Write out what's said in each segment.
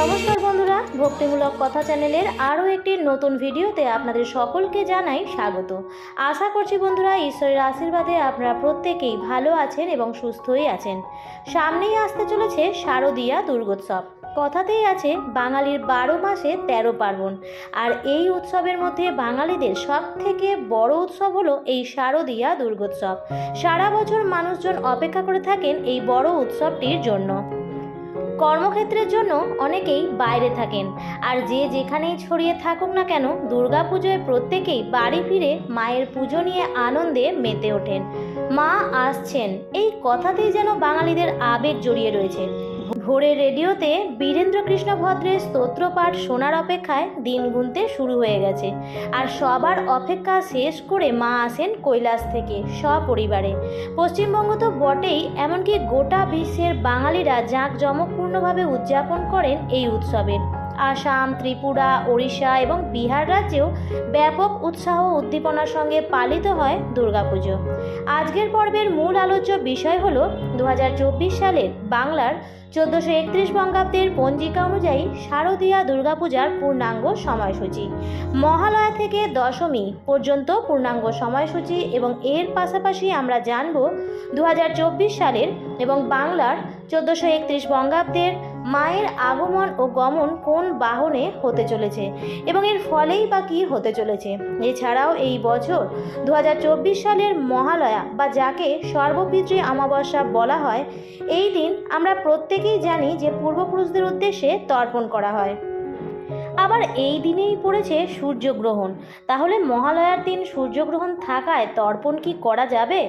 নমস্কার বন্ধুরা, ভক্তিমূলক কথা চ্যানেলের আরও একটি নতুন ভিডিওতে আপনাদের সকলকে জানাই স্বাগত। আশা করছি বন্ধুরা ঈশ্বরের আশীর্বাদে আপনারা প্রত্যেকেই ভালো আছেন এবং সুস্থই আছেন। সামনেই আসতে চলেছে শারদীয়া দুর্গোৎসব। কথাতেই আছে বাঙালির 12 মাসে 13 পার্বণ, আর এই উৎসবের মধ্যে বাঙালিদের সব থেকে বড় উৎসব হলো এই শারদীয়া দুর্গোৎসব। সারা বছর মানুষজন অপেক্ষা করে থাকেন এই বড় উৎসবটির জন্য। কর্মক্ষেত্রের জন্য অনেকেই বাইরে থাকেন, আর যে যেখানেই ছড়িয়ে থাকুক না কেন, দুর্গাপুজোয় প্রত্যেকেই বাড়ি ফিরে মায়ের পুজো নিয়ে আনন্দে মেতে ওঠেন। মা আসছেন এই কথাতেই যেন বাঙালিদের আবেগ জড়িয়ে রয়েছে। ভোরে রেডিওতে বীরেন্দ্র কৃষ্ণ ভদ্রের স্তোত্রপাঠ শোনার অপেক্ষায় দিন গুনতে শুরু হয়ে গেছে, আর সবার অপেক্ষা শেষ করে মা আসেন কৈলাস থেকে সপরিবারে। পশ্চিমবঙ্গ তো বটেই, এমনকি গোটা বিশ্বের বাঙালিরা জাঁকজমকপূর্ণভাবে উদযাপন করেন এই উৎসবের। আসাম, ত্রিপুরা, ওড়িশা এবং বিহার রাজ্যেও ব্যাপক উৎসাহ উদ্দীপনার সঙ্গে পালিত হয় দুর্গাপুজো। আজকের পর্বের মূল আলোচ্য বিষয় হল 2024 সালের বাংলার 1431 বঙ্গাব্দের পঞ্জিকা অনুযায়ী শারদীয়া দুর্গাপূজার পূর্ণাঙ্গ সময়সূচি, মহালয়া থেকে দশমী পর্যন্ত পূর্ণাঙ্গ সময়সূচি, এবং এর পাশাপাশি আমরা জানব 2024 সালের এবং বাংলার 1431 বঙ্গাব্দের মায়ের আগমন ও গমন কোন বাহনে হতে চলেছে এবং এর ফলেই বা কী হতে চলেছে। এছাড়াও এই বছর 2024 সালের মহালয়া বা যাকে সর্বপিতৃ অমাবস্যা বলা হয়, এই দিন আমরা প্রত্যেকেই জানি যে পূর্বপুরুষদের উদ্দেশ্যে তর্পণ করা হয়। আবার এই দিনেই পড়েছে সূর্যগ্রহণ। তাহলে মহালয়ার দিন সূর্যগ্রহণ থাকায় তর্পণ কি করা যাবে?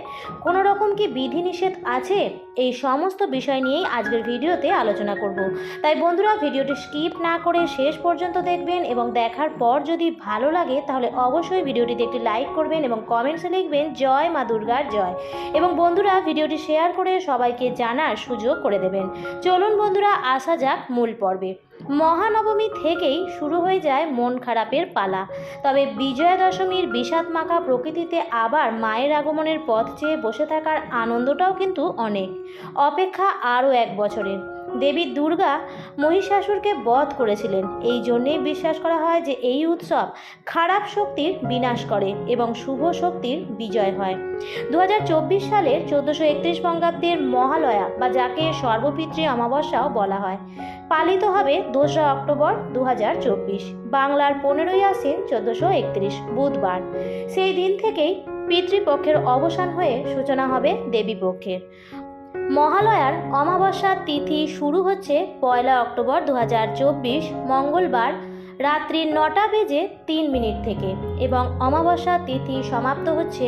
কোনো রকম কি বিধিনিষেধ আছে? এই সমস্ত বিষয় নিয়েই আজকের ভিডিওতে আলোচনা করব। তাই বন্ধুরা, ভিডিওটি স্কিপ না করে শেষ পর্যন্ত দেখবেন, এবং দেখার পর যদি ভালো লাগে তাহলে অবশ্যই ভিডিওটিতে একটি লাইক করবেন এবং কমেন্টসে লিখবেন জয় মা দুর্গার জয়, এবং বন্ধুরা ভিডিওটি শেয়ার করে সবাইকে জানার সুযোগ করে দেবেন। চলুন বন্ধুরা, আসা যাক মূল পর্বে। মহানবমী থেকেই শুরু হয়ে যায় মন খারাপের পালা। তবে বিজয়া দশমীর বিষাদমাখা প্রকৃতিতে আবার মায়ের আগমনের পথ চেয়ে বসে থাকার আনন্দটাও কিন্তু অনেক। অপেক্ষা আরও 1 বছরের। দেবী দুর্গা মহিষাসুরকে বধ করেছিলেন। এই জন্যেই বিশ্বাস করা হয় যে এই উৎসব খারাপ শক্তির বিনাশ করে এবং শুভ শক্তির বিজয় হয়। 2024 সালের 1431 বঙ্গাব্দের মহালয়া বা যাকে সর্বপিতৃ অমাবস্যাও বলা হয় পালিত হবে 2রা অক্টোবর 2024, বাংলার 15ই আশ্বিন 1431 বুধবার। সেই দিন থেকেই পিতৃপক্ষের অবসান হয়ে সূচনা হবে দেবীপক্ষের। মহালয়ার অমাবস্যার তিথি শুরু হচ্ছে 1 অক্টোবর 2024 মঙ্গলবার রাত্রি 9টা বেজে 3 মিনিট থেকে, এবং অমাবস্যার তিথি সমাপ্ত হচ্ছে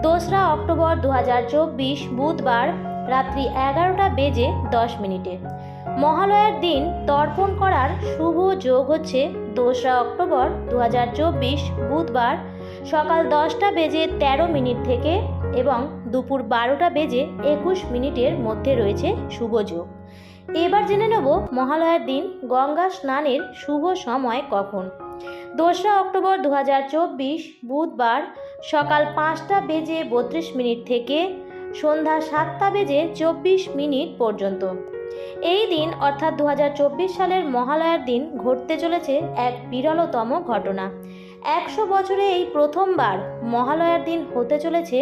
2রা অক্টোবর 2024 বুধবার রাত্রি 11টা বেজে 10 মিনিটে। মহালয়ার দিন তর্পণ করার শুভ যোগ হচ্ছে 2রা অক্টোবর 2024 বুধবার সকাল 10টা বেজে 13 মিনিট থেকে এবং দুপুর 12টা বেজে 21 মিনিটের মধ্যে রয়েছে শুভ যোগ। এবার জেনে নেব মহালয়ার দিন গঙ্গা স্নানের শুভ সময় কখন। 2রা অক্টোবর 2024 বুধবার সকাল 5টা বেজে 32 মিনিট থেকে সন্ধ্যা 7টা বেজে 24 মিনিট পর্যন্ত। এই দিন অর্থাৎ 2024 সালের মহালয়ার দিন ঘটতে চলেছে এক বিরলতম ঘটনা। 100 বছরে এই প্রথমবার মহালয়ার দিন হতে চলেছে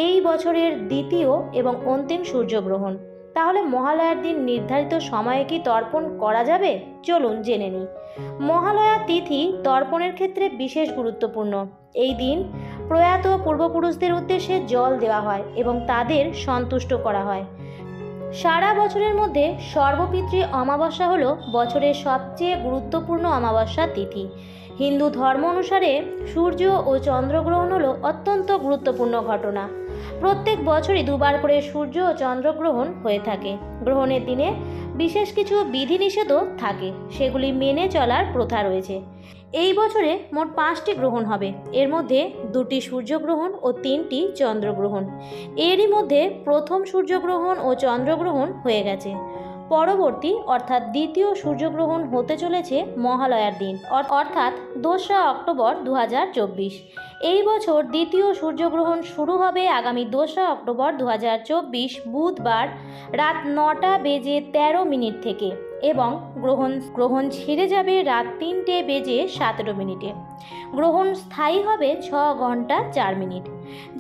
এই বছরের দ্বিতীয় এবং অন্তিম সূর্যগ্রহণ। তাহলে মহালয়ার দিন নির্ধারিত সময়ে কি তর্পণ করা যাবে? চলুন জেনে নিই। মহালয়া তিথি তর্পণের ক্ষেত্রে বিশেষ গুরুত্বপূর্ণ। এই দিন প্রয়াত পূর্বপুরুষদের উদ্দেশ্যে জল দেওয়া হয় এবং তাদের সন্তুষ্ট করা হয়। সারা বছরের মধ্যে সর্বপিতৃ অমাবস্যা হল বছরের সবচেয়ে গুরুত্বপূর্ণ অমাবস্যা তিথি। হিন্দু ধর্ম অনুসারে সূর্য ও চন্দ্রগ্রহণ হলো অত্যন্ত গুরুত্বপূর্ণ ঘটনা। প্রত্যেক বছরই 2বার করে সূর্য ও চন্দ্রগ্রহণ হয়ে থাকে। গ্রহণের দিনে বিশেষ কিছু বিধিনিষেধও থাকে, সেগুলি মেনে চলার প্রথা রয়েছে। এই বছরে মোট 5টি গ্রহণ হবে। এর মধ্যে 2টি সূর্যগ্রহণ ও 3টি চন্দ্রগ্রহণ। এরই মধ্যে প্রথম সূর্যগ্রহণ ও চন্দ্রগ্রহণ হয়ে গেছে। পরবর্তী অর্থাৎ দ্বিতীয় সূর্যগ্রহণ হতে চলেছে মহালয়ার দিন অর্থাৎ 2রা অক্টোবর 2024। এই বছর দ্বিতীয় সূর্যগ্রহণ শুরু হবে আগামী 2রা অক্টোবর 2024 বুধবার রাত 9টা বেজে 13 মিনিট থেকে এবং গ্রহণ ছেড়ে যাবে রাত 3টে বেজে 17 মিনিটে। গ্রহণ স্থায়ী হবে 6 ঘন্টা 4 মিনিট।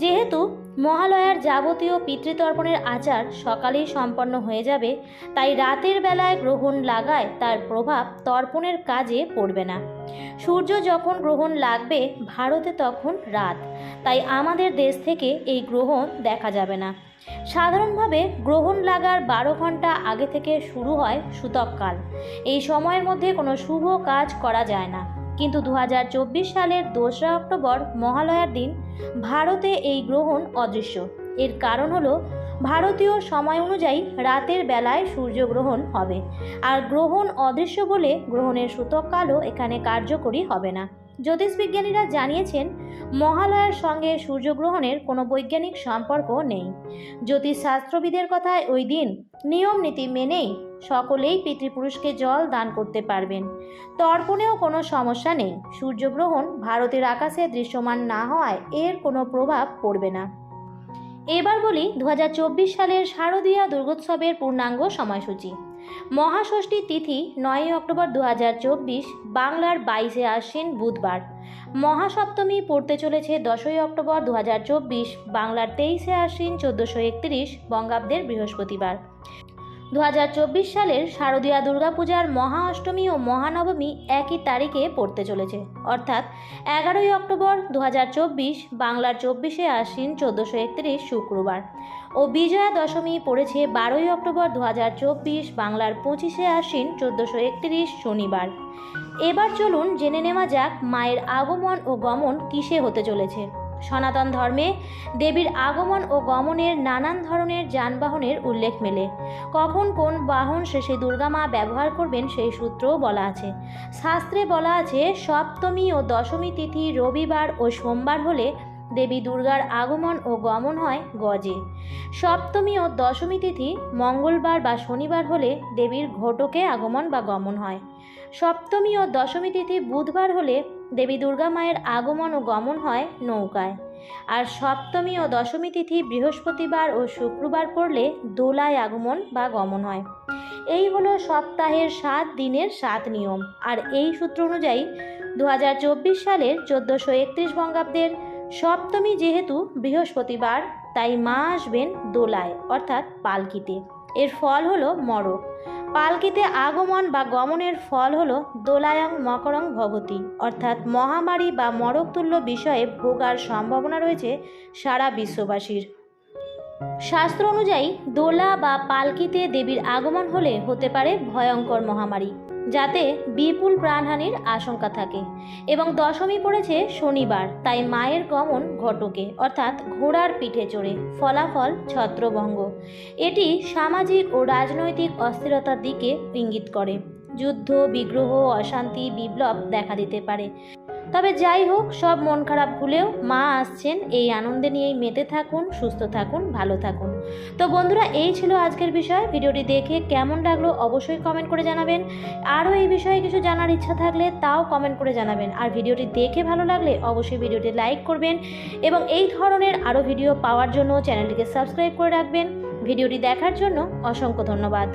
যেহেতু মহালয়ার যাবতীয় পিতৃতর্পণের আচার সকালেই সম্পন্ন হয়ে যাবে, তাই রাতের বেলায় গ্রহণ লাগায় তার প্রভাব তর্পণের কাজে পড়বে না। সূর্য যখন গ্রহণ লাগবে ভারতে তখন রাত, তাই আমাদের দেশ থেকে এই গ্রহণ দেখা যাবে না। সাধারণভাবে গ্রহণ লাগার 12 ঘন্টা আগে থেকে শুরু হয় সূতককাল। এই সময়ের মধ্যে কোনো শুভ কাজ করা যায় না, কিন্তু 2024 সালের 2রা অক্টোবর মহালয়ার দিন ভারতে এই গ্রহণ অদৃশ্য। এর কারণ হলো ভারতীয় সময় অনুযায়ী রাতের বেলায় সূর্যগ্রহণ হবে, আর গ্রহণ অদৃশ্য বলে গ্রহণের সূতককালও এখানে কার্যকরী হবে না। জ্যোতিষবিজ্ঞানীরা জানিয়েছেন মহালয়ার সঙ্গে সূর্যগ্রহণের কোনো বৈজ্ঞানিক সম্পর্ক নেই। জ্যোতিষশাস্ত্রবিদের কথায় ওই দিন নিয়ম নীতি মেনেই সকলেই পিতৃপুরুষকে জল দান করতে পারবেন। তর্পণেও কোনো সমস্যা নেই। সূর্যগ্রহণ ভারতের আকাশে দৃশ্যমান না হওয়ায় এর কোনো প্রভাব পড়বে না। এবার বলি 2024 সালের শারদীয়া দুর্গোৎসবের পূর্ণাঙ্গ সময়সূচি। মহাষষ্ঠী তিথি 9 অক্টোবর 2024 বাংলার 22শে আশ্বিন বুধবার। মহাসপ্তমী পড়তে চলেছে 10ই অক্টোবর 2024 বাংলার 23শে আশ্বিন 1431 বঙ্গাব্দের বৃহস্পতিবার। 2024 সালের শারদীয়া দুর্গাপূজার মহা অষ্টমী ও মহানবমী একই তারিখে পড়তে চলেছে, অর্থাৎ 11ই অক্টোবর 2024 বাংলার 24শে আশ্বিন 1431 শুক্রবার, ও বিজয়া দশমী পড়েছে 12ই অক্টোবর 2024 বাংলার 25শে আশ্বিন 1431 শনিবার। এবার চলুন জেনে নেওয়া যাক মায়ের আগমন ও গমন কিসে হতে চলেছে। সনাতন ধর্মে দেবীর আগমন ও গমনের নানান ধরনের যানবাহনের উল্লেখ মেলে। কখন কোন বাহন শেষে দুর্গা মা ব্যবহার করবেন সেই সূত্রও বলা আছে। শাস্ত্রে বলা আছে সপ্তমী ও দশমী তিথি রবিবার ও সোমবার হলে দেবী দুর্গার আগমন ও গমন হয় গজে। সপ্তমী ও দশমী তিথি মঙ্গলবার বা শনিবার হলে দেবীর ঘটকে আগমন বা গমন হয়। সপ্তমী ও দশমী তিথি বুধবার হলে দেবী দুর্গা মায়ের আগমন ও গমন হয় নৌকায়। আর সপ্তমী ও দশমী তিথি বৃহস্পতিবার ও শুক্রবার পড়লে দোলায় আগমন বা গমন হয়। এই হলো সপ্তাহের 7 দিনের 7 নিয়ম। আর এই সূত্র অনুযায়ী 2024 সালের 1431 বঙ্গাব্দের সপ্তমী যেহেতু বৃহস্পতিবার, তাই মা আসবেন দোলায় অর্থাৎ পালকিতে। এর ফল হলো মড়ক। পালকিতে আগমন বা গমনের ফল হলো দোলায়ং মকরং ভবতি, অর্থাৎ মহামারী বা মড়কতুল্য বিষয়ে ভোগার সম্ভাবনা রয়েছে সারা বিশ্ববাসীর। শাস্ত্র অনুযায়ী দোলা বা পালকিতে দেবীর আগমন হলে হতে পারে ভয়ঙ্কর মহামারী, যাতে বিপুল প্রাণহানির আশঙ্কা থাকে। এবং দশমী পড়েছে শনিবার, তাই মায়ের গমন ঘটকে অর্থাৎ ঘোড়ার পিঠে চড়ে, ফলাফল ছত্রভঙ্গ। এটি সামাজিক ও রাজনৈতিক অস্থিরতার দিকে ইঙ্গিত করে। যুদ্ধ, বিগ্রহ, অশান্তি, বিপ্লব দেখা দিতে পারে। তবে যাই হোক, সব মন খারাপ ভুলেও মা আসছেন, এই আনন্দে নিয়েই মেতে থাকুন, সুস্থ থাকুন, ভালো থাকুন। তো বন্ধুরা, এই ছিল আজকের বিষয়। ভিডিওটি দেখে কেমন লাগলো অবশ্যই কমেন্ট করে জানাবেন। আরও এই বিষয়ে কিছু জানার ইচ্ছা থাকলে তাও কমেন্ট করে জানাবেন। আর ভিডিওটি দেখে ভালো লাগলে অবশ্যই ভিডিওটি লাইক করবেন এবং এই ধরনের আরও ভিডিও পাওয়ার জন্য চ্যানেলটিকে সাবস্ক্রাইব করে রাখবেন। ভিডিওটি দেখার জন্য অসংখ্য ধন্যবাদ।